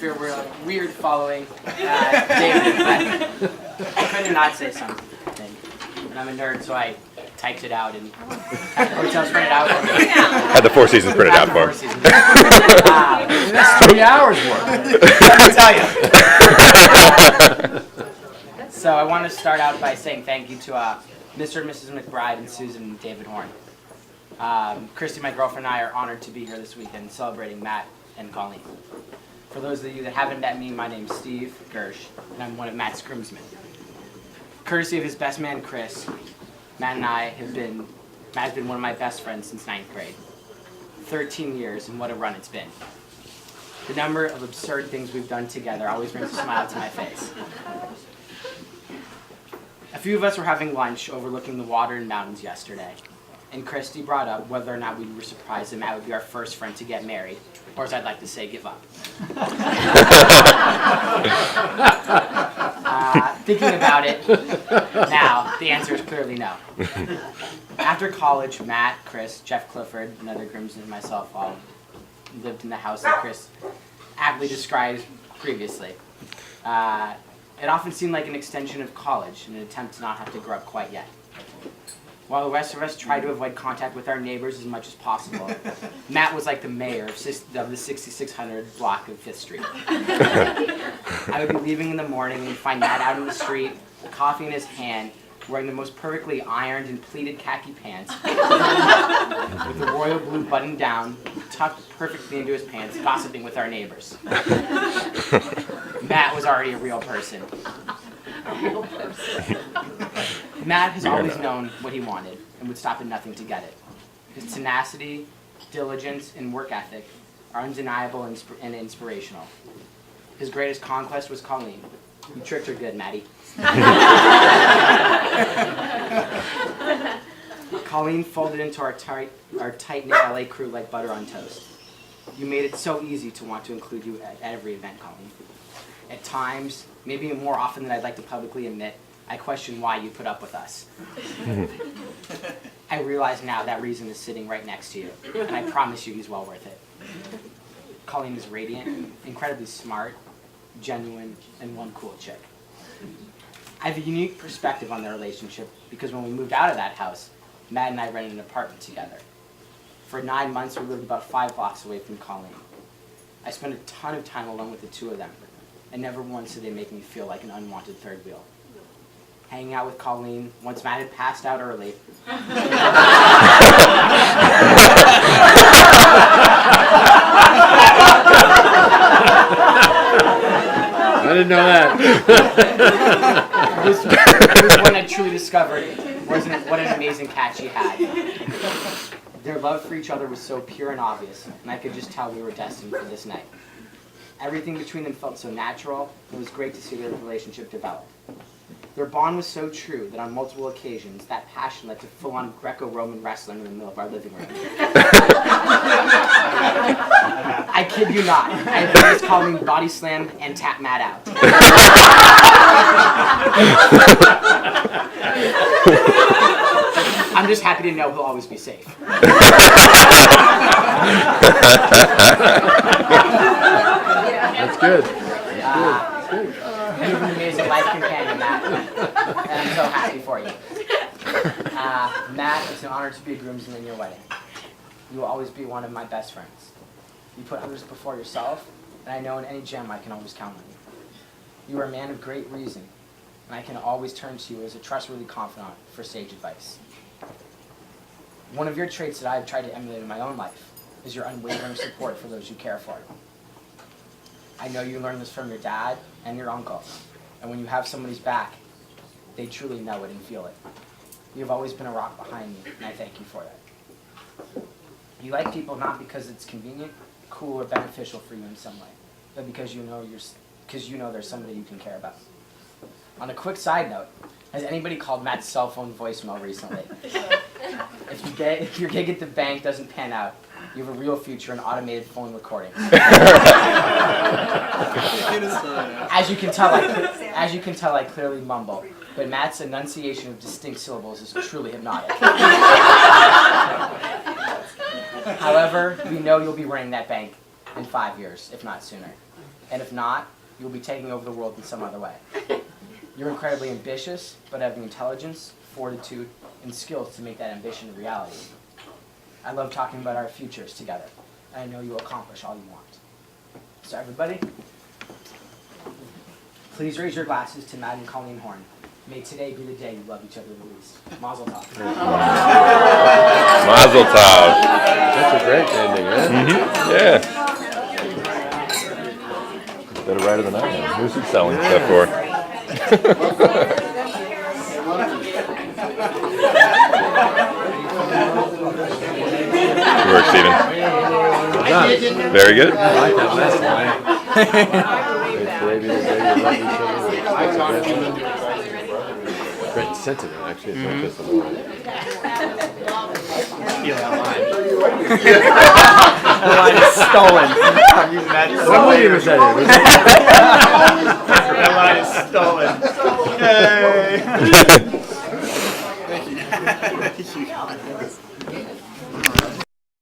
fear we're like weird following David, but I couldn't not say something. And I'm a nerd, so I typed it out and had the hotels printed out for me. Had the Four Seasons printed out for him. That's 3 hours worth. Let me tell you. So I want to start out by saying thank you to Mr. and Mrs. McBride and Susan and David Horn. Christy, my girlfriend, and I are honored to be here this weekend celebrating Matt and Colleen. For those of you that haven't met me, my name's Steve Gersh, and I'm one of Matt's groomsmen. Courtesy of his best man, Chris, Matt has been one of my best friends since 9th grade. 13 years, and what a run it's been. The number of absurd things we've done together always brings a smile to my face. A few of us were having lunch overlooking the water and mountains yesterday, and Christy brought up whether or not we were surprised that Matt would be our first friend to get married, or as I'd like to say, give up. Thinking about it now, the answer is clearly no. After college, Matt, Chris, Jeff Clifford, another groomsman, and myself all lived in the house that Chris aptly described previously. It often seemed like an extension of college, an attempt to not have to grow up quite yet. While the rest of us tried to avoid contact with our neighbors as much as possible, Matt was like the mayor of the 6600 block of 5th Street. I would be leaving in the morning and find Matt out in the street, coffee in his hand, wearing the most perfectly ironed and pleated khaki pants, with the royal blue button down, tucked perfectly into his pants, gossiping with our neighbors. Matt was already a real person. Matt has always known what he wanted and would stop at nothing to get it. His tenacity, diligence, and work ethic are undeniable and inspirational. His greatest conquest was Colleen. You tricked her good, Maddie. Colleen folded into our tight-knit LA crew like butter on toast. You made it so easy to want to include you at every event, Colleen. At times, maybe more often than I'd like to publicly admit, I question why you put up with us. I realize now that reason is sitting right next to you, and I promise you he's well worth it. Colleen is radiant, incredibly smart, genuine, and one cool chick. I have a unique perspective on their relationship because when we moved out of that house, Matt and I rented an apartment together. For 9 months, we lived about 5 blocks away from Colleen. I spent a ton of time alone with the two of them, and never once did they make me feel like an unwanted third wheel. Hanging out with Colleen, once Matt had passed out early. I didn't know that. This was when I truly discovered what an amazing cat she had. Their love for each other was so pure and obvious, and I could just tell we were destined for this night. Everything between them felt so natural, and it was great to see their relationship develop. Their bond was so true that on multiple occasions, that passion led to full-on Greco-Roman wrestling in the middle of our living room. I kid you not. I have calling me body slam and tap Matt out. I'm just happy to know he'll always be safe. That's good. That's good. You have an amazing life companion, Matt, and I'm so happy for you. Matt, it's an honor to be a groomsman in your wedding. You will always be one of my best friends. You put others before yourself, and I know in any jam I can always count on you. You are a man of great reason, and I can always turn to you as a trustworthy confidant for sage advice. One of your traits that I have tried to emulate in my own life is your unwavering support for those you care for. I know you learned this from your dad and your uncle, and when you have somebody's back, they truly know it and feel it. You have always been a rock behind me, and I thank you for that. You like people not because it's convenient, cool, or beneficial for you in some way, but because you know there's somebody you can care about. On a quick side note, has anybody called Matt's cell phone voicemail recently? If your gig at the bank doesn't pan out, you have a real future in automated phone recording. As you can tell, I clearly mumble, but Matt's enunciation of distinct syllables is truly hypnotic. However, we know you'll be running that bank in 5 years, if not sooner. And if not, you will be taking over the world in some other way. You're incredibly ambitious, but have the intelligence, fortitude, and skills to make that ambition a reality. I love talking about our futures together, and I know you will accomplish all you want. So everybody, please raise your glasses to Matt and Colleen Horn. May today be the day you love each other the least. Mazel tov. Mazel tov. That's a great ending, man. Yeah. Better writer than I am. Who's he selling stuff for? Good work, Stephen. Well done. Very good. I like that last line. May today be the day you love each other. Great sentiment, actually. It's not just a line. The line is stolen. I'm using that so What movie later. was that in? That line is stolen. Yay! Thank you.